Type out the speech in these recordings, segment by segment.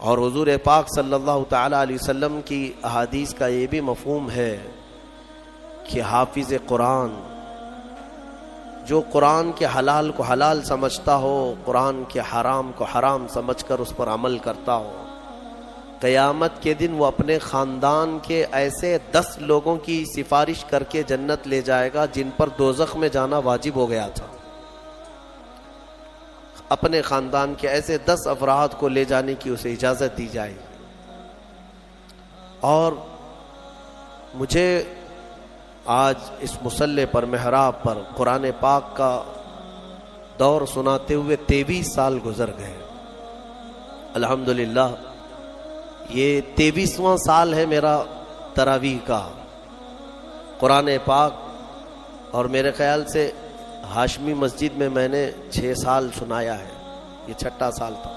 اور حضور پاک صلی اللہ تعالی علیہ وسلم کی احادیث کا یہ بھی مفہوم ہے کہ حافظ قرآن جو قرآن کے حلال کو حلال سمجھتا ہو، قرآن کے حرام کو حرام سمجھ کر اس پر عمل کرتا ہو، قیامت کے دن وہ اپنے خاندان کے ایسے 10 لوگوں کی سفارش کر کے جنت لے جائے گا جن پر دوزخ میں جانا واجب ہو گیا تھا۔ اپنے خاندان کے ایسے 10 افراد کو لے جانے کی اسے اجازت دی جائے گی۔ اور مجھے آج اس مصلی پر، محراب پر قرآن پاک کا دور سناتے ہوئے 23 سال گزر گئے۔ الحمدللہ یہ 23واں سال ہے میرا تراویح کا قرآن پاک، اور میرے خیال سے ہاشمی مسجد میں نے 6 سال سنایا ہے، یہ 6واں سال تھا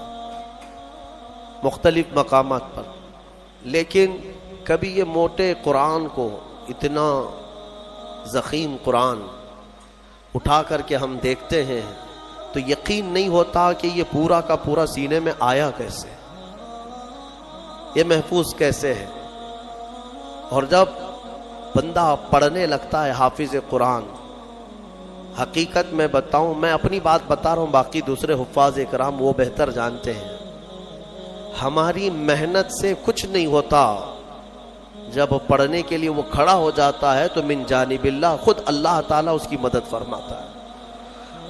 مختلف مقامات پر۔ لیکن کبھی یہ موٹے قرآن کو، اتنا ضخیم قرآن اٹھا کر کے ہم دیکھتے ہیں تو یقین نہیں ہوتا کہ یہ پورا کا پورا سینے میں آیا کیسے، یہ محفوظ کیسے ہے۔ اور جب بندہ پڑھنے لگتا ہے حافظ قرآن، حقیقت میں بتاؤں، میں اپنی بات بتا رہا ہوں، باقی دوسرے حفاظ اکرام وہ بہتر جانتے ہیں، ہماری محنت سے کچھ نہیں ہوتا۔ جب پڑھنے کے لیے وہ کھڑا ہو جاتا ہے تو من جانب اللہ، خود اللہ تعالیٰ اس کی مدد فرماتا ہے۔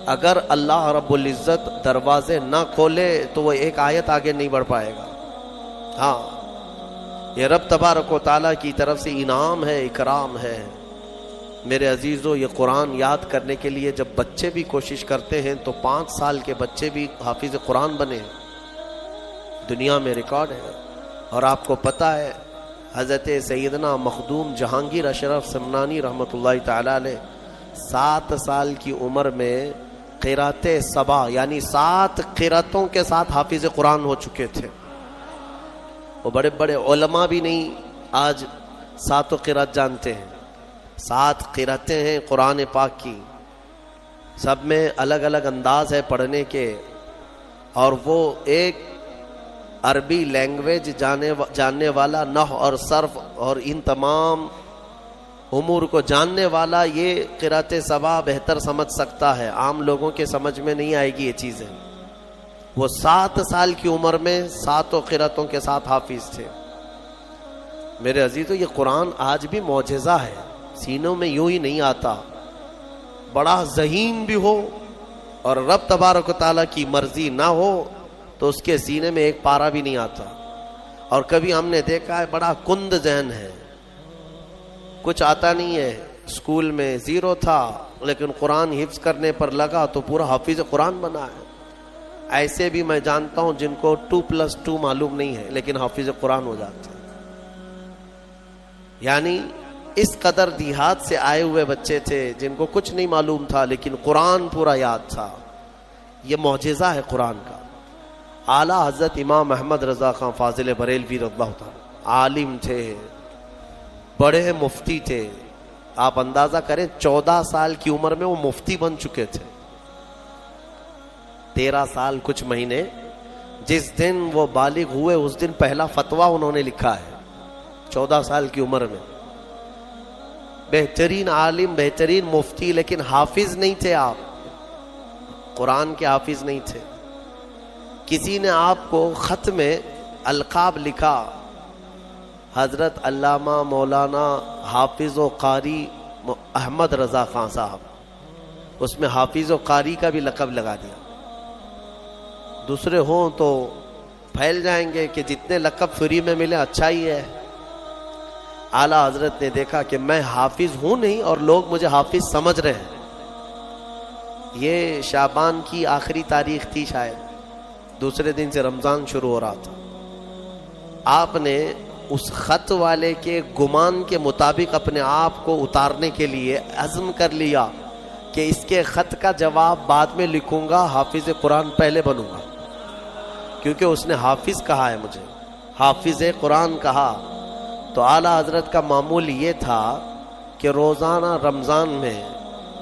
اگر اللہ رب العزت دروازے نہ کھولے تو وہ ایک آیت آگے نہیں بڑھ پائے گا۔ ہاں، یہ رب تبارک و تعالیٰ کی طرف سے انعام ہے، اکرام ہے۔ میرے عزیزو، یہ قرآن یاد کرنے کے لیے جب بچے بھی کوشش کرتے ہیں تو 5 سال کے بچے بھی حافظ قرآن بنے، دنیا میں ریکارڈ ہے۔ اور آپ کو پتہ ہے حضرت سیدنا مخدوم جہانگیر اشرف سمنانی رحمۃ اللہ تعالی علیہ 7 سال کی عمر میں قرات سبع یعنی 7 قراتوں کے ساتھ حافظ قرآن ہو چکے تھے۔ وہ بڑے بڑے علماء بھی نہیں آج 7 قرات جانتے ہیں۔ 7 قراتیں ہیں قرآن پاک کی، سب میں الگ الگ انداز ہے پڑھنے کے، اور وہ ایک عربی لینگویج جاننے والا، نحو اور صرف اور ان تمام امور کو جاننے والا یہ قرات سبع بہتر سمجھ سکتا ہے، عام لوگوں کے سمجھ میں نہیں آئے گی یہ چیزیں۔ وہ 7 سال کی عمر میں 7 قراتوں کے ساتھ حافظ تھے۔ میرے عزیزو، یہ قرآن آج بھی معجزہ ہے، سینوں میں یوں ہی نہیں آتا۔ بڑا ذہین بھی ہو اور رب تبارک و تعالیٰ کی مرضی نہ ہو تو اس کے سینے میں ایک پارہ بھی نہیں آتا۔ اور کبھی ہم نے دیکھا ہے بڑا کند ذہن ہے، کچھ آتا نہیں ہے، اسکول میں 0 تھا لیکن قرآن حفظ کرنے پر لگا تو پورا حافظ قرآن بنا ہے۔ ایسے بھی میں جانتا ہوں جن کو 2+2 معلوم نہیں ہے لیکن حافظ قرآن ہو جاتے ہیں۔ یعنی اس قدر دیہات سے آئے ہوئے بچے تھے جن کو کچھ نہیں معلوم تھا لیکن قرآن پورا یاد تھا۔ یہ معجزہ ہے قرآن کا۔ اعلیٰ حضرت امام احمد رضا خان فاضل بریلوی رضی اللہ تعالیٰ عالم تھے، بڑے مفتی تھے۔ آپ اندازہ کریں 14 سال کی عمر میں وہ مفتی بن چکے تھے۔ 13 سال کچھ مہینے، جس دن وہ بالغ ہوئے اس دن پہلا فتویٰ انہوں نے لکھا ہے 14 سال کی عمر میں۔ بہترین عالم، بہترین مفتی، لیکن حافظ نہیں تھے آپ، قرآن کے حافظ نہیں تھے۔ کسی نے آپ کو خط میں القاب لکھا، حضرت علامہ مولانا حافظ و قاری احمد رضا خان صاحب، اس میں حافظ و قاری کا بھی لقب لگا دیا۔ دوسرے ہوں تو پھیل جائیں گے کہ جتنے لقب فری میں ملے اچھا ہی ہے۔ اعلیٰ حضرت نے دیکھا کہ میں حافظ ہوں نہیں اور لوگ مجھے حافظ سمجھ رہے ہیں۔ یہ شعبان کی آخری تاریخ تھی، شاید دوسرے دن سے رمضان شروع ہو رہا تھا۔ آپ نے اس خط والے کے گمان کے مطابق اپنے آپ کو اتارنے کے لیے عزم کر لیا کہ اس کے خط کا جواب بعد میں لکھوں گا، حافظ قرآن پہلے بنوں گا، کیونکہ اس نے حافظ کہا ہے، مجھے حافظ قرآن کہا۔ تو اعلیٰ حضرت کا معمول یہ تھا کہ روزانہ رمضان میں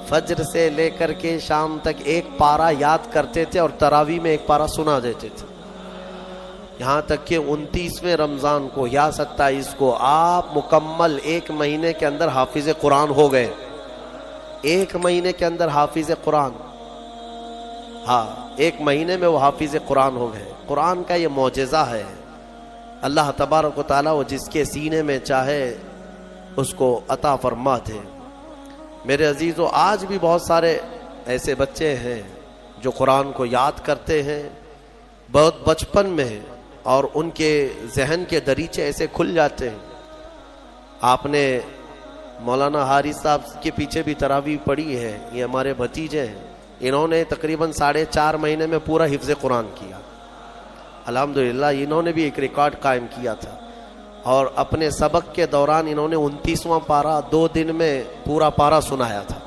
فجر سے لے کر کے شام تک ایک پارہ یاد کرتے تھے اور تراویح میں ایک پارہ سنا دیتے تھے۔ یہاں تک کہ 29ویں رمضان کو یا 27 کو آپ مکمل 1 مہینے کے اندر حافظ قرآن ہو گئے. 1 مہینے کے اندر حافظ قرآن, ہاں 1 مہینے میں وہ حافظ قرآن ہو گئے. قرآن کا یہ معجزہ ہے. اللہ تبارک و تعالیٰ وہ جس کے سینے میں چاہے اس کو عطا فرماتے. میرے عزیزو, آج بھی بہت سارے ایسے بچے ہیں جو قرآن کو یاد کرتے ہیں بہت بچپن میں, اور ان کے ذہن کے دریچے ایسے کھل جاتے ہیں. آپ نے مولانا حارث صاحب کے پیچھے بھی تراویح پڑھی ہے, یہ ہمارے بھتیجے ہیں, انہوں نے تقریباً 4.5 مہینے میں پورا حفظ قرآن کیا. الحمدللہ انہوں نے بھی ایک ریکارڈ قائم کیا تھا, اور اپنے سبق کے دوران انہوں نے 29واں پارہ 2 دن میں پورا پارہ سنایا تھا.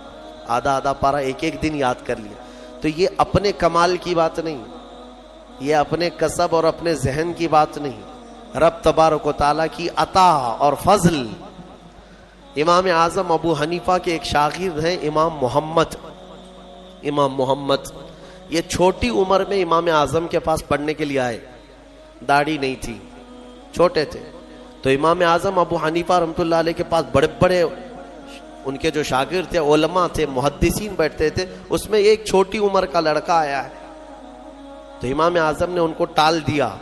آدھا پارہ ایک دن یاد کر لیا. تو یہ اپنے کمال کی بات نہیں, یہ اپنے کسب اور اپنے ذہن کی بات نہیں, رب تبارک و تعالیٰ کی عطا اور فضل. امام اعظم ابو حنیفہ کے ایک شاگرد ہیں امام محمد. یہ چھوٹی عمر میں امام اعظم کے پاس پڑھنے کے لیے آئے. داڑھی نہیں تھی, چھوٹے تھے. تو امام اعظم ابو حنیفہ رحمۃ اللہ علیہ کے پاس بڑے بڑے ان کے جو شاگرد تھے, علماء تھے, محدثین بیٹھتے تھے. اس میں ایک چھوٹی عمر کا لڑکا آیا ہے. تو امام اعظم نے ان کو ٹال دیا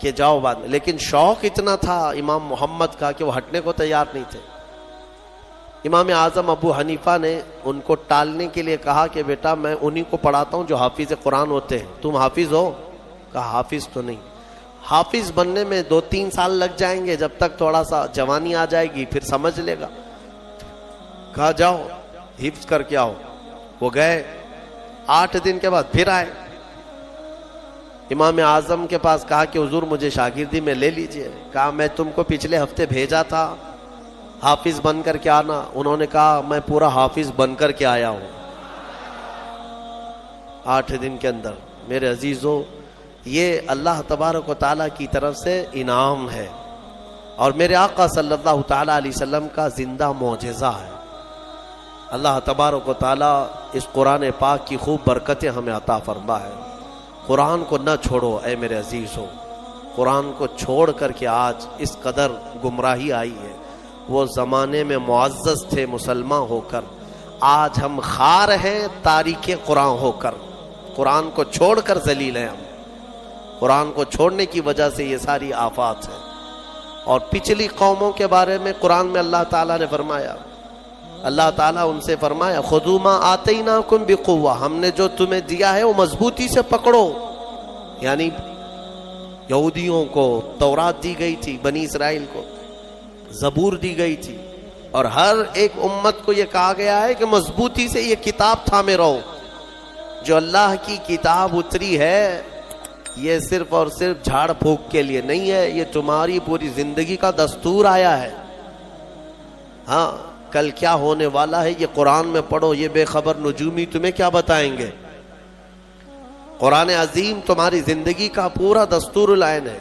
کہ جاؤ بعد میں, لیکن شوق اتنا تھا امام محمد کا کہ وہ ہٹنے کو تیار نہیں تھے. امام اعظم ابو حنیفہ نے ان کو ٹالنے کے لیے کہا کہ بیٹا میں انہی کو پڑھاتا ہوں جو حافظ قرآن ہوتے ہیں, تم حافظ ہو؟ کہا حافظ تو نہیں. حافظ بننے میں 2-3 سال لگ جائیں گے, جب تک تھوڑا سا جوانی آ جائے گی پھر سمجھ لے گا. کہا جاؤ حفظ کر کے آؤ. وہ گئے, 8 دن کے بعد پھر آئے. امام اعظم کے پاس کہا کہ حضور مجھے شاگردی میں لے لیجئے. کہا میں تم کو پچھلے ہفتے بھیجا تھا حافظ بن کر کے آنا. انہوں نے کہا میں پورا حافظ بن کر کے آیا ہوں 8 دن کے اندر. میرے عزیزو, یہ اللہ تبارک و تعالیٰ کی طرف سے انعام ہے, اور میرے آقا صلی اللہ تعالیٰ علیہ وسلم کا زندہ معجزہ ہے. اللہ تبارک و تعالیٰ اس قرآن پاک کی خوب برکتیں ہمیں عطا فرما ہے. قرآن کو نہ چھوڑو اے میرے عزیزو. قرآن کو چھوڑ کر کے آج اس قدر گمراہی آئی ہے. وہ زمانے میں معزز تھے مسلمان ہو کر, آج ہم خار ہیں تاریک قرآن ہو کر. قرآن کو چھوڑ کر ذلیل ہیں ہم. قرآن کو چھوڑنے کی وجہ سے یہ ساری آفات ہیں. اور پچھلی قوموں کے بارے میں قرآن میں اللہ تعالیٰ نے فرمایا, اللہ تعالیٰ ان سے فرمایا خذوا ما آتیناکم بقوہ, ہم نے جو تمہیں دیا ہے وہ مضبوطی سے پکڑو. یعنی یہودیوں کو تورات دی گئی تھی, بنی اسرائیل کو زبور دی گئی تھی, اور ہر ایک امت کو یہ کہا گیا ہے کہ مضبوطی سے یہ کتاب تھامے رہو. جو اللہ کی کتاب اتری ہے یہ صرف اور صرف جھاڑ پھونک کے لیے نہیں ہے, یہ تمہاری پوری زندگی کا دستور آیا ہے. ہاں کل کیا ہونے والا ہے یہ قرآن میں پڑھو, یہ بے خبر نجومی تمہیں کیا بتائیں گے. قرآن عظیم تمہاری زندگی کا پورا دستور العین ہے.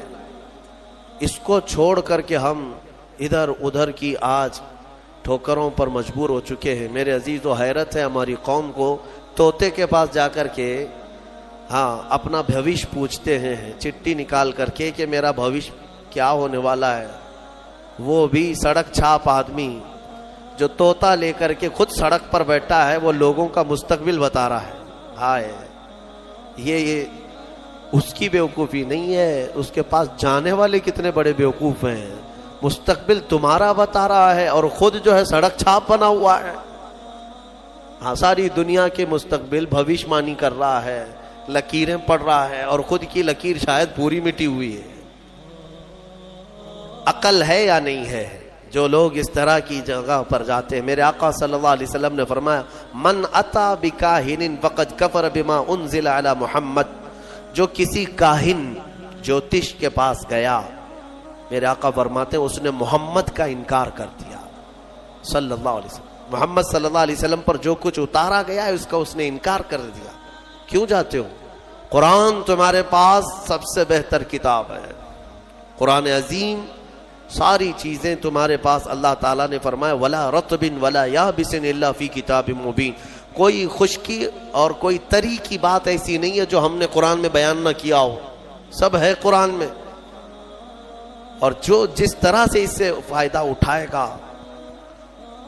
اس کو چھوڑ کر کے ہم ادھر ادھر کی آج ٹھوکروں پر مجبور ہو چکے ہیں. میرے عزیز و حیرت ہے ہماری قوم کو, طوطے کے پاس جا کر کے ہاں اپنا بھوش پوچھتے ہیں, چٹھی نکال کر کے کہ میرا بھوش کیا ہونے والا ہے. وہ بھی سڑک چھاپ آدمی جو طوطا لے کر کے خود سڑک پر بیٹھا ہے, وہ لوگوں کا مستقبل بتا رہا ہے. ہائے, یہ اس کی بیوقوفی نہیں ہے, اس کے پاس جانے والے کتنے بڑے بیوقوف ہیں. مستقبل تمہارا بتا رہا ہے اور خود جو ہے سڑک چھاپ بنا ہوا ہے. ہاں ساری دنیا کے مستقبل بھوشمانی کر رہا ہے, لکیریں پڑھ رہا ہے, اور خود کی لکیر شاید پوری مٹی ہوئی ہے. عقل ہے یا نہیں ہے جو لوگ اس طرح کی جگہ پر جاتے ہیں؟ میرے آقا صلی اللہ علیہ وسلم نے فرمایا من اتا بکاہن فقد کفر بما انزل علی محمد, جو کسی کاہن جوتش کے پاس گیا, میرے آقا فرماتے ہیں اس نے محمد کا انکار کر دیا صلی اللہ علیہ وسلم. محمد صلی اللہ علیہ وسلم پر جو کچھ اتارا گیا ہے اس کا اس نے انکار کر دیا. کیوں جاتے ہو؟ قرآن تمہارے پاس سب سے بہتر کتاب ہے. قرآن عظیم ساری چیزیں تمہارے پاس. اللہ تعالیٰ نے فرمایا ولا رطب ولا یابس الا فی کتاب مبین, کوئی خشکی اور کوئی تری کی بات ایسی نہیں ہے جو ہم نے قرآن میں بیان نہ کیا ہو. سب ہے قرآن میں، اور جو جس طرح سے اس سے فائدہ اٹھائے گا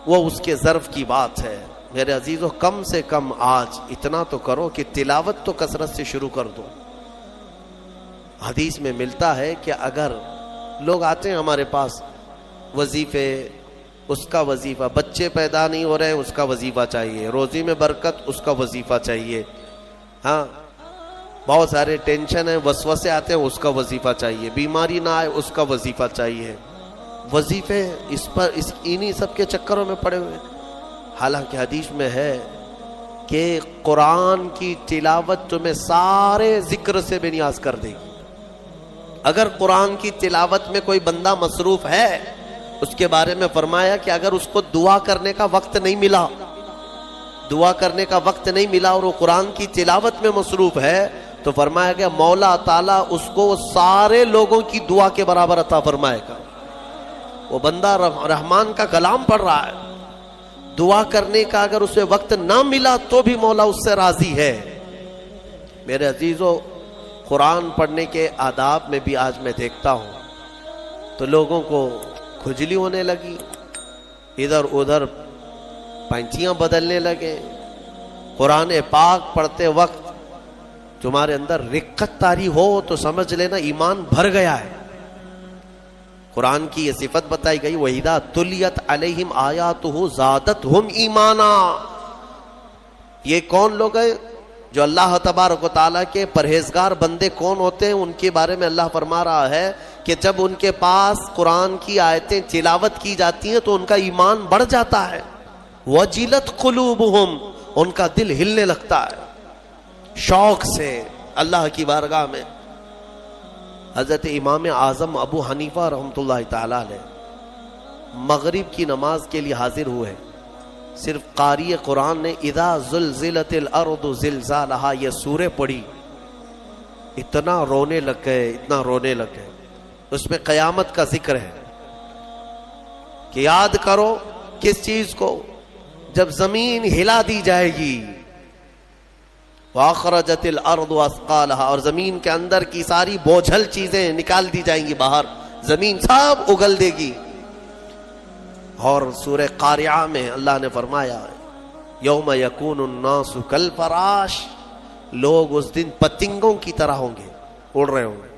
وہ اس کے ظرف کی بات ہے۔ میرے عزیزو، کم سے کم آج اتنا تو کرو کہ تلاوت تو کثرت سے شروع کر دو۔ حدیث میں ملتا ہے کہ اگر لوگ آتے ہیں ہمارے پاس وظیفے، اس کا وظیفہ، بچے پیدا نہیں ہو رہے اس کا وظیفہ چاہیے، روزی میں برکت اس کا وظیفہ چاہیے، ہاں بہت سارے ٹینشن ہیں، وسوسے آتے ہیں اس کا وظیفہ چاہیے، بیماری نہ آئے اس کا وظیفہ چاہیے، وظیفے اس پر انہی سب کے چکروں میں پڑے ہوئے۔ حالانکہ حدیث میں ہے کہ قرآن کی تلاوت تمہیں سارے ذکر سے بے نیاز کر دے گی۔ اگر قرآن کی تلاوت میں کوئی بندہ مصروف ہے، اس کے بارے میں فرمایا کہ اگر اس کو دعا کرنے کا وقت نہیں ملا، دعا کرنے کا وقت نہیں ملا اور وہ قرآن کی تلاوت میں مصروف ہے، تو فرمایا کہ مولا تعالیٰ اس کو سارے لوگوں کی دعا کے برابر عطا فرمائے گا۔ وہ بندہ رحمان کا کلام پڑھ رہا ہے، دعا کرنے کا اگر اسے وقت نہ ملا تو بھی مولا اس سے راضی ہے۔ میرے عزیزو، قرآن پڑھنے کے آداب میں بھی آج میں دیکھتا ہوں تو لوگوں کو کھجلی ہونے لگی، ادھر ادھر پینچیاں بدلنے لگے۔ قرآن پاک پڑھتے وقت تمہارے اندر رقت طاری ہو تو سمجھ لینا ایمان بھر گیا ہے۔ قرآن کی یہ صفت بتائی گئی، وَإِذَا تُلِيَتْ عَلَيْهِمْ آيَاتُهُ زَادَتْهُمْ ایمانا۔ یہ کون لوگ ہیں؟ جو اللہ تبارک و تعالیٰ کے پرہیزگار بندے کون ہوتے ہیں؟ ان کے بارے میں اللہ فرما رہا ہے کہ جب ان کے پاس قرآن کی آیتیں تلاوت کی جاتی ہیں تو ان کا ایمان بڑھ جاتا ہے۔ وَجِلَتْ قُلُوبُهُمْ، ان کا دل ہلنے لگتا ہے شوق سے اللہ کی بارگاہ میں۔ حضرت امام اعظم ابو حنیفہ رحمۃ اللہ تعالی علیہ مغرب کی نماز کے لیے حاضر ہوئے، صرف قاری قرآن نے اذا زلزلت الارض زلزالہا یہ سورہ پڑھی، اتنا رونے لگ گئے، اتنا رونے لگ گئے۔ اس میں قیامت کا ذکر ہے کہ یاد کرو کس چیز کو؟ جب زمین ہلا دی جائے گی، وَأَخْرَجَتِ الْأَرْضُ أَثْقَالَهَا، اور زمین کے اندر کی ساری بوجھل چیزیں نکال دی جائیں گی باہر، زمین سب اگل دے گی۔ اور سورہ قاریعہ میں اللہ نے فرمایا یوم یکون الناس کالفراش، لوگ اس دن پتنگوں کی طرح ہوں گے، اڑ رہے ہوں گے۔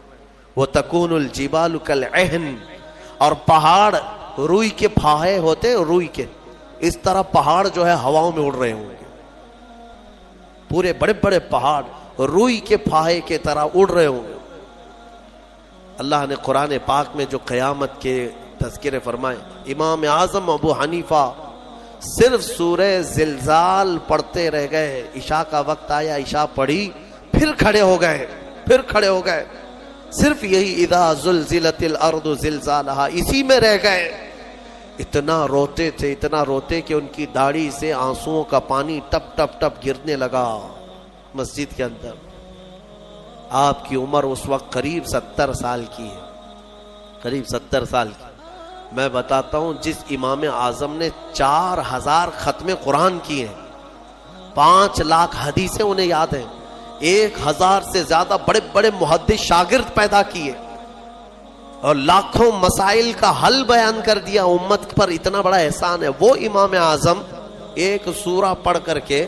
وَتَكُونُ الْجِبَالُ كَالْعِهْنِ، اور پہاڑ روئی کے پھاہے ہوتے، روئی کے اس طرح پہاڑ جو ہے ہواؤں میں اڑ رہے ہوں گے، پورے بڑے بڑے پہاڑ روئی کے پھاہے کے طرح اڑ رہے ہوں گے۔ اللہ نے قرآن پاک میں جو قیامت کے تذکرے فرمائے، امام اعظم ابو حنیفہ صرف سورہ زلزال پڑھتے رہ گئے، عشاء کا وقت آیا، عشاء پڑھی، پھر کھڑے ہو گئے، صرف یہی اذا زلزلت الارض زلزالہا اسی میں رہ گئے۔ اتنا روتے تھے، اتنا روتے کہ ان کی داڑھی سے آنسوؤں کا پانی ٹپ ٹپ ٹپ گرنے لگا مسجد کے اندر۔ آپ کی عمر اس وقت قریب 70 سال کی ہے، قریب 70 سال کی۔ میں بتاتا ہوں، جس امام اعظم نے 4000 ختم قرآن کیے ہیں، 5 لاکھ حدیثیں انہیں یاد ہیں، 1000 سے زیادہ بڑے بڑے محدث شاگرد پیدا کیے اور لاکھوں مسائل کا حل بیان کر دیا، امت پر اتنا بڑا احسان ہے۔ وہ امام اعظم ایک سورہ پڑھ کر کے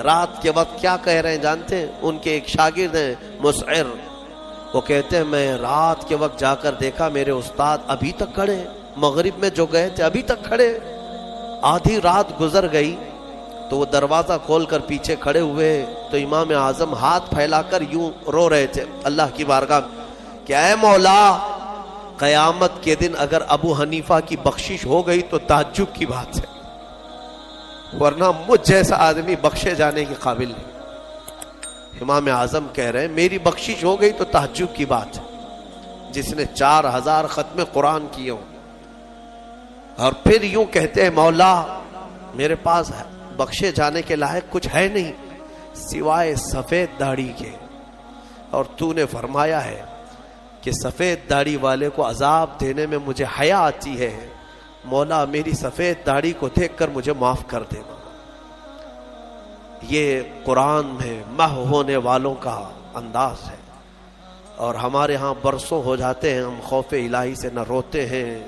رات کے وقت کیا کہہ رہے ہیں جانتے ہیں؟ ان کے ایک شاگرد ہیں مسعر، وہ کہتے ہیں میں رات کے وقت جا کر دیکھا میرے استاد ابھی تک کھڑے، مغرب میں جو گئے تھے ابھی تک کھڑے۔ آدھی رات گزر گئی تو وہ دروازہ کھول کر پیچھے کھڑے ہوئے تو امام اعظم ہاتھ پھیلا کر یوں رو رہے تھے اللہ کی بارگاہ میں کہ اے مولا، قیامت کے دن اگر ابو حنیفہ کی بخشش ہو گئی تو تعجب کی بات ہے، ورنہ مجھ جیسا آدمی بخشے جانے کے قابل نہیں۔ امام اعظم کہہ رہے ہیں میری بخشش ہو گئی تو تعجب کی بات ہے، جس نے 4000 ختم قرآن کیے ہوں، اور پھر یوں کہتے ہیں مولا میرے پاس بخشے جانے کے لائق کچھ ہے نہیں سوائے سفید داڑھی کے، اور تو نے فرمایا ہے کہ سفید داڑھی والے کو عذاب دینے میں مجھے حیا آتی ہے، مولا میری سفید داڑھی کو دیکھ کر مجھے معاف کر دینا۔ یہ قرآن میں محو ہونے والوں کا انداز ہے، اور ہمارے ہاں برسوں ہو جاتے ہیں ہم خوف الہی سے نہ روتے ہیں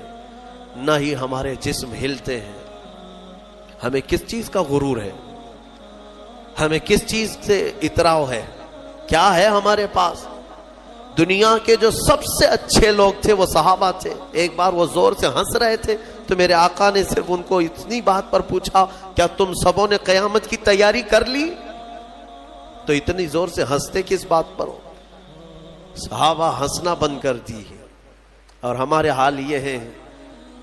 نہ ہی ہمارے جسم ہلتے ہیں. ہمیں کس چیز کا غرور ہے؟ ہمیں کس چیز سے اتراؤ ہے؟ کیا ہے ہمارے پاس؟ دنیا کے جو سب سے اچھے لوگ تھے وہ صحابہ تھے. ایک بار وہ زور سے ہنس رہے تھے تو میرے آقا نے صرف ان کو اتنی بات پر پوچھا کیا تم سبوں نے قیامت کی تیاری کر لی؟ تو اتنی زور سے ہنستے کس بات پر ہو؟ صحابہ ہنسنا بند کر دی ہے. اور ہمارے حال یہ ہے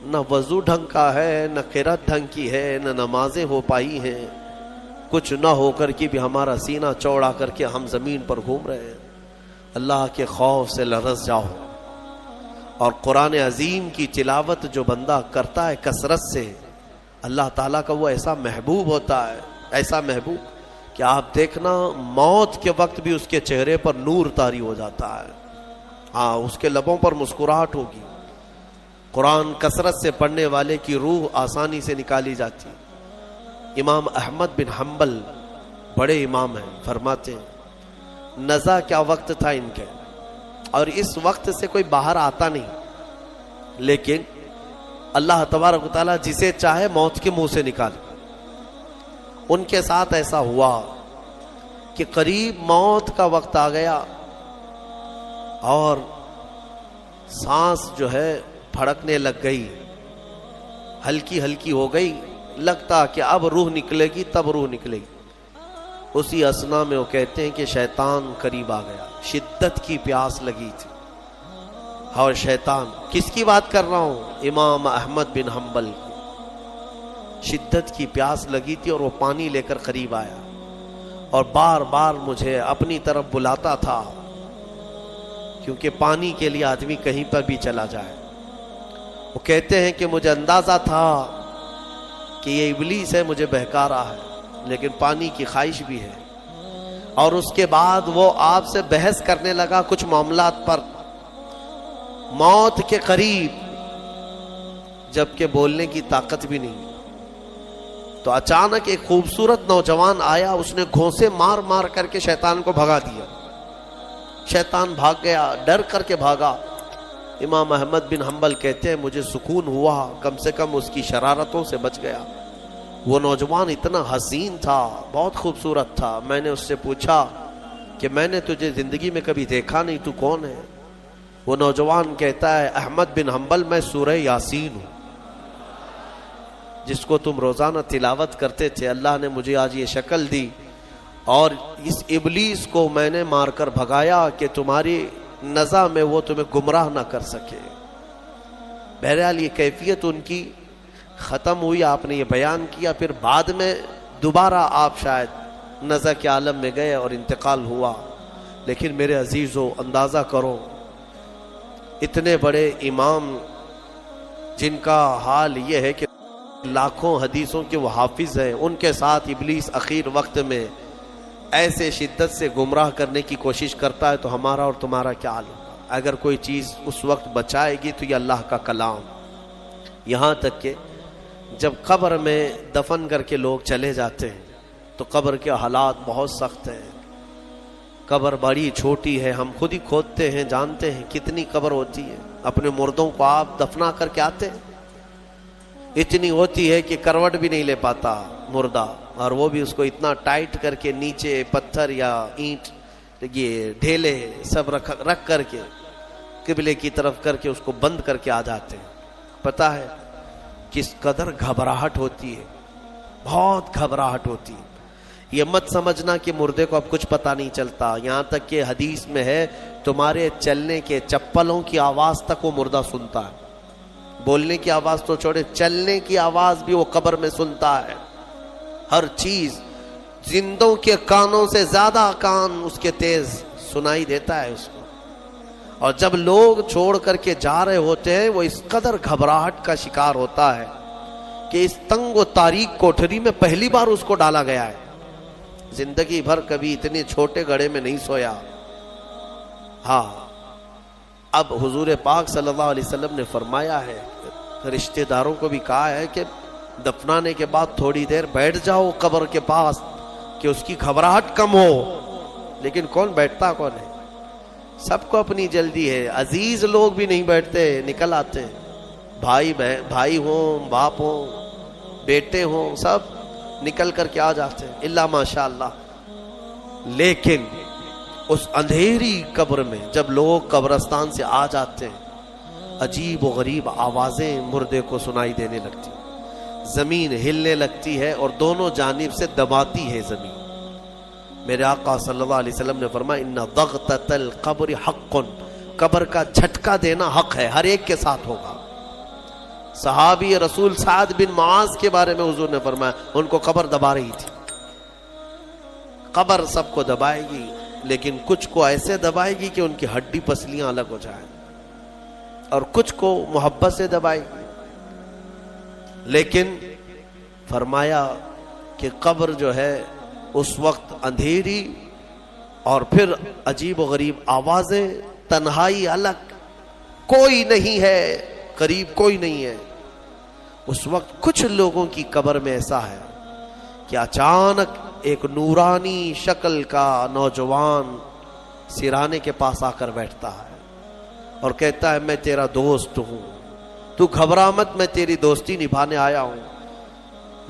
نہ وضو ڈھنگ کا ہے، نہ قرات ڈھنگ کی ہے، نہ نمازیں ہو پائی ہیں. کچھ نہ ہو کر کے بھی ہمارا سینہ چوڑا کر کے ہم زمین پر گھوم رہے ہیں. اللہ کے خوف سے لرز جاؤ. اور قرآن عظیم کی تلاوت جو بندہ کرتا ہے کثرت سے، اللہ تعالیٰ کا وہ ایسا محبوب ہوتا ہے، ایسا محبوب کہ آپ دیکھنا موت کے وقت بھی اس کے چہرے پر نور طاری ہو جاتا ہے. ہاں، اس کے لبوں پر مسکراہٹ ہوگی. قرآن کثرت سے پڑھنے والے کی روح آسانی سے نکالی جاتی. امام احمد بن حنبل بڑے امام ہیں، فرماتے ہیں نزا کیا وقت تھا ان کے، اور اس وقت سے کوئی باہر آتا نہیں، لیکن اللہ تبارک و تعالیٰ جسے چاہے موت کے منہ سے نکالے. ان کے ساتھ ایسا ہوا کہ قریب موت کا وقت آ گیا اور سانس جو ہے پھڑکنے لگ گئی، ہلکی ہلکی ہو گئی، لگتا کہ اب روح نکلے گی، تب روح نکلے گی. اسی اسنا میں وہ کہتے ہیں کہ شیطان قریب آ گیا. شدت کی پیاس لگی تھی اور شیطان، کس کی بات کر رہا ہوں؟ امام احمد بن حنبل کی. شدت کی پیاس لگی تھی اور وہ پانی لے کر قریب آیا اور بار بار مجھے اپنی طرف بلاتا تھا، کیونکہ پانی کے لیے آدمی کہیں پر بھی چلا جائے. وہ کہتے ہیں کہ مجھے اندازہ تھا کہ یہ ابلیس ہے، مجھے بہکا رہا ہے، لیکن پانی کی خواہش بھی ہے. اور اس کے بعد وہ آپ سے بحث کرنے لگا کچھ معاملات پر، موت کے قریب، جبکہ بولنے کی طاقت بھی نہیں. تو اچانک ایک خوبصورت نوجوان آیا، اس نے گھونسے مار مار کر کے شیطان کو بھگا دیا. شیطان بھاگ گیا، ڈر کر کے بھاگا. امام احمد بن حنبل کہتے ہیں مجھے سکون ہوا، کم سے کم اس کی شرارتوں سے بچ گیا. وہ نوجوان اتنا حسین تھا، بہت خوبصورت تھا. میں نے اس سے پوچھا کہ میں نے تجھے زندگی میں کبھی دیکھا نہیں، تو کون ہے؟ وہ نوجوان کہتا ہے احمد بن حنبل، میں سورہ یاسین ہوں، جس کو تم روزانہ تلاوت کرتے تھے. اللہ نے مجھے آج یہ شکل دی اور اس ابلیس کو میں نے مار کر بھگایا کہ تمہاری نزا میں وہ تمہیں گمراہ نہ کر سکے. بہرحال یہ کیفیت ان کی ختم ہوئی، آپ نے یہ بیان کیا. پھر بعد میں دوبارہ آپ شاید نزا کے عالم میں گئے اور انتقال ہوا. لیکن میرے عزیزو، اندازہ کرو اتنے بڑے امام جن کا حال یہ ہے کہ لاکھوں حدیثوں کے وہ حافظ ہیں، ان کے ساتھ ابلیس اخیر وقت میں ایسے شدت سے گمراہ کرنے کی کوشش کرتا ہے، تو ہمارا اور تمہارا کیا حال ہوگا؟ اگر کوئی چیز اس وقت بچائے گی تو یہ اللہ کا کلام. یہاں تک کہ جب قبر میں دفن کر کے لوگ چلے جاتے ہیں تو قبر کے حالات بہت سخت ہیں. قبر بڑی چھوٹی ہے، ہم خود ہی کھودتے ہیں، جانتے ہیں کتنی قبر ہوتی ہے. اپنے مردوں کو آپ دفنا کر کے آتے ہیں، اتنی ہوتی ہے کہ کروٹ بھی نہیں لے پاتا مردہ، اور وہ بھی اس کو اتنا ٹائٹ کر کے نیچے پتھر یا اینٹ، یہ ڈھیلے سب رکھ کر کے قبلے کی طرف کر کے اس کو بند کر کے آ جاتے ہیں. پتہ ہے کس قدر گھبراہٹ ہوتی ہے، بہت گھبراہٹ ہوتی ہے. یہ مت سمجھنا کہ مردے کو اب کچھ پتہ نہیں چلتا. یہاں تک کہ حدیث میں ہے تمہارے چلنے کے چپلوں کی آواز تک وہ مردہ سنتا ہے. بولنے کی آواز تو چھوڑے، چلنے کی آواز بھی وہ قبر میں سنتا ہے. ہر چیز، زندوں کے کانوں سے زیادہ کان اس کے تیز سنائی دیتا ہے اس کو. اور جب لوگ چھوڑ کر کے جا رہے ہوتے ہیں وہ اس قدر گھبراہٹ کا شکار ہوتا ہے کہ اس تنگ و تاریک کوٹھری میں پہلی بار اس کو ڈالا گیا ہے. زندگی بھر کبھی اتنے چھوٹے گڑھے میں نہیں سویا. ہاں، اب حضور پاک صلی اللہ علیہ وسلم نے فرمایا ہے، رشتہ داروں کو بھی کہا ہے کہ دفنانے کے بعد تھوڑی دیر بیٹھ جاؤ قبر کے پاس کہ اس کی گھبراہٹ کم ہو. لیکن کون بیٹھتا، کون ہے؟ سب کو اپنی جلدی ہے. عزیز لوگ بھی نہیں بیٹھتے, نکل آتے ہیں. بھائی ہوں, باپ ہوں, بیٹے ہوں, سب نکل کر کے آ جاتے ہیں الا ماشاء اللہ. لیکن اس اندھیری قبر میں جب لوگ قبرستان سے آ جاتے ہیں, عجیب و غریب آوازیں مردے کو سنائی دینے لگتی, زمین ہلنے لگتی ہے اور دونوں جانب سے دباتی ہے زمین. میرے آقا صلی اللہ علیہ وسلم نے فرمایا ان ضغطۃ القبر حق, قبر کا جھٹکا دینا حق ہے, ہر ایک کے ساتھ ہوگا. صحابی رسول سعد بن معاذ کے بارے میں حضور نے فرمایا ان کو قبر دبا رہی تھی. قبر سب کو دبائے گی, لیکن کچھ کو ایسے دبائے گی کہ ان کی ہڈی پسلیاں الگ ہو جائیں, اور کچھ کو محبت سے دبائے گی. لیکن فرمایا کہ قبر جو ہے اس وقت اندھیری اور پھر عجیب و غریب آوازیں, تنہائی الگ, کوئی نہیں ہے قریب, کوئی نہیں ہے. اس وقت کچھ لوگوں کی قبر میں ایسا ہے کہ اچانک ایک نورانی شکل کا نوجوان سرانے کے پاس آ کر بیٹھتا ہے اور کہتا ہے میں تیرا دوست ہوں, تو گھبرا مت, میں تیری دوستی نبھانے آیا ہوں.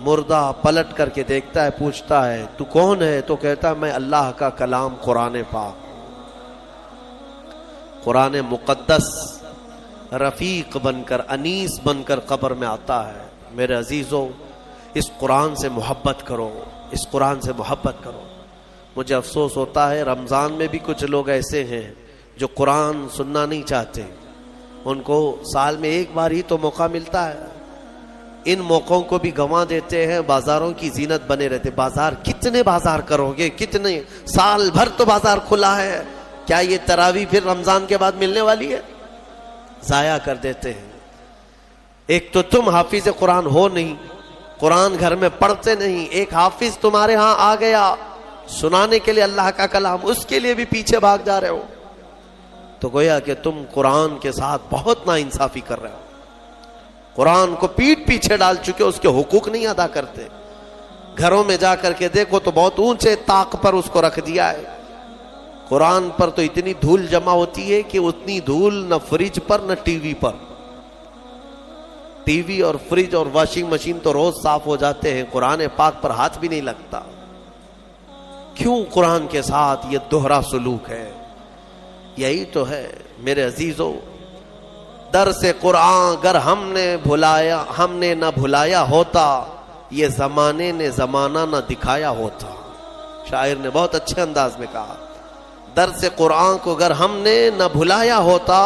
مردہ پلٹ کر کے دیکھتا ہے, پوچھتا ہے تو کون ہے؟ تو کہتا ہے میں اللہ کا کلام قرآن پاک, قرآن مقدس رفیق بن کر, انیس بن کر قبر میں آتا ہے. میرے عزیزوں, اس قرآن سے محبت کرو, اس قرآن سے محبت کرو. مجھے افسوس ہوتا ہے رمضان میں بھی کچھ لوگ ایسے ہیں جو قرآن سننا نہیں چاہتے. ان کو سال میں ایک بار ہی تو موقع ملتا ہے, ان موقعوں کو بھی گنوا دیتے ہیں. بازاروں کی زینت بنے رہتے. بازار کتنے بازار کرو گے, کتنے, سال بھر تو بازار کھلا ہے. کیا یہ تراویح پھر رمضان کے بعد ملنے والی ہے؟ ضائع کر دیتے ہیں. ایک تو تم حافظ قرآن ہو نہیں, قرآن گھر میں پڑھتے نہیں. ایک حافظ تمہارے ہاں آ گیا سنانے کے لیے اللہ کا کلام, اس کے لیے بھی پیچھے بھاگ جا رہے ہو. تو گویا کہ تم قرآن کے ساتھ بہت ناانصافی کر رہے ہو. قرآن کو پیٹ پیچھے ڈال چکے, اس کے حقوق نہیں ادا کرتے. گھروں میں جا کر کے دیکھو تو بہت اونچے طاق پر اس کو رکھ دیا ہے. قرآن پر تو اتنی دھول جمع ہوتی ہے کہ اتنی دھول نہ فریج پر نہ ٹی وی پر. ٹی وی اور فریج اور واشنگ مشین تو روز صاف ہو جاتے ہیں, قرآن پاک پر ہاتھ بھی نہیں لگتا. کیوں قرآن کے ساتھ یہ دوہرا سلوک ہے؟ یہی تو ہے میرے عزیزوں. درس قرآن اگر ہم نے نہ بھلایا ہوتا, یہ زمانے نے زمانہ نہ دکھایا ہوتا. شاعر نے بہت اچھے انداز میں کہا, درس قرآن کو اگر ہم نے نہ بھلایا ہوتا,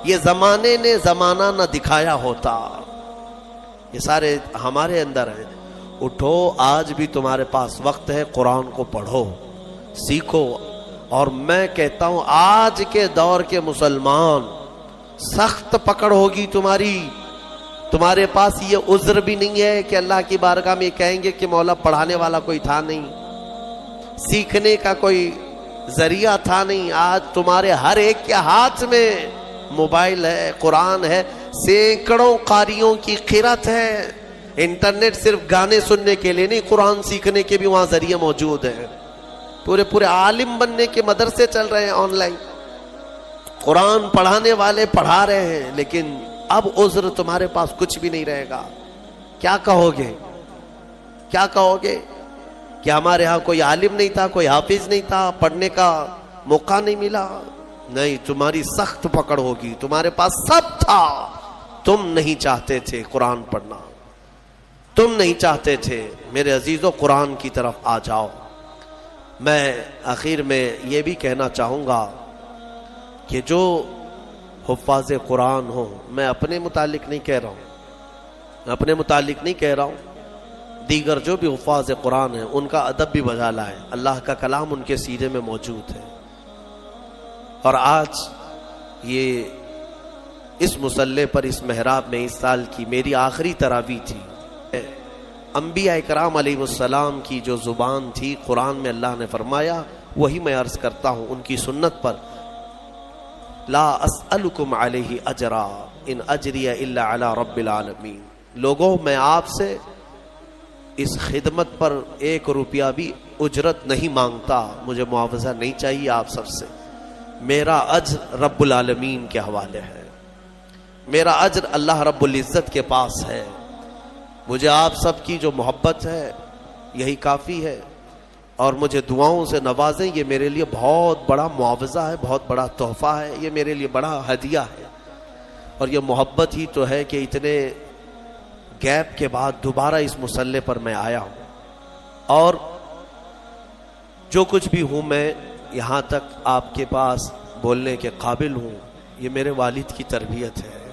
یہ زمانے نے زمانہ نہ دکھایا ہوتا. یہ سارے ہمارے اندر ہیں. اٹھو, آج بھی تمہارے پاس وقت ہے, قرآن کو پڑھو, سیکھو. اور میں کہتا ہوں آج کے دور کے مسلمان, سخت پکڑ ہوگی تمہاری. تمہارے پاس یہ عذر بھی نہیں ہے کہ اللہ کی بارگاہ میں کہیں گے کہ مولا پڑھانے والا کوئی تھا نہیں, سیکھنے کا کوئی ذریعہ تھا نہیں. آج تمہارے ہر ایک کے ہاتھ میں موبائل ہے, قرآن ہے, سینکڑوں قاریوں کی قرت ہے. انٹرنیٹ صرف گانے سننے کے لیے نہیں, قرآن سیکھنے کے بھی وہاں ذریعے موجود ہیں. پورے عالم بننے کے مدرسے چل رہے ہیں آن لائن, قرآن پڑھانے والے پڑھا رہے ہیں. لیکن اب عذر تمہارے پاس کچھ بھی نہیں رہے گا. کیا کہو گے؟ کیا کہو گے کہ ہمارے ہاں کوئی عالم نہیں تھا, کوئی حافظ نہیں تھا, پڑھنے کا موقع نہیں ملا؟ نہیں, تمہاری سخت پکڑ ہوگی. تمہارے پاس سب تھا, تم نہیں چاہتے تھے قرآن پڑھنا, تم نہیں چاہتے تھے. میرے عزیزوں, قرآن کی طرف آ جاؤ. میں آخر میں یہ بھی کہنا چاہوں گا کہ جو حفاظ قرآن ہوں, میں اپنے متعلق نہیں کہہ رہا ہوں, اپنے متعلق نہیں کہہ رہا ہوں, دیگر جو بھی حفاظ قرآن ہیں ان کا ادب بھی بجا لائیں. اللہ کا کلام ان کے سینے میں موجود ہے. اور آج یہ اس مصلی پر, اس محراب میں, اس سال کی میری آخری تراویح تھی. انبیاء اکرام علیہ السلام کی جو زبان تھی, قرآن میں اللہ نے فرمایا, وہی میں عرض کرتا ہوں ان کی سنت پر. لا اسألکم علیہ اجرا ان اجری الا علی رب العالمین. لوگوں, میں آپ سے اس خدمت پر 1 روپیہ بھی اجرت نہیں مانگتا, مجھے معاوضہ نہیں چاہیے آپ سب سے. میرا اجر رب العالمین کے حوالے ہے، میرا اجر اللہ رب العزت کے پاس ہے. مجھے آپ سب کی جو محبت ہے یہی کافی ہے، اور مجھے دعاؤں سے نوازیں، یہ میرے لیے بہت بڑا معاوضہ ہے، بہت بڑا تحفہ ہے، یہ میرے لیے بڑا ہدیہ ہے. اور یہ محبت ہی تو ہے کہ اتنے گیپ کے بعد دوبارہ اس مصلی پر میں آیا ہوں، اور جو کچھ بھی ہوں میں یہاں تک آپ کے پاس بولنے کے قابل ہوں، یہ میرے والد کی تربیت ہے.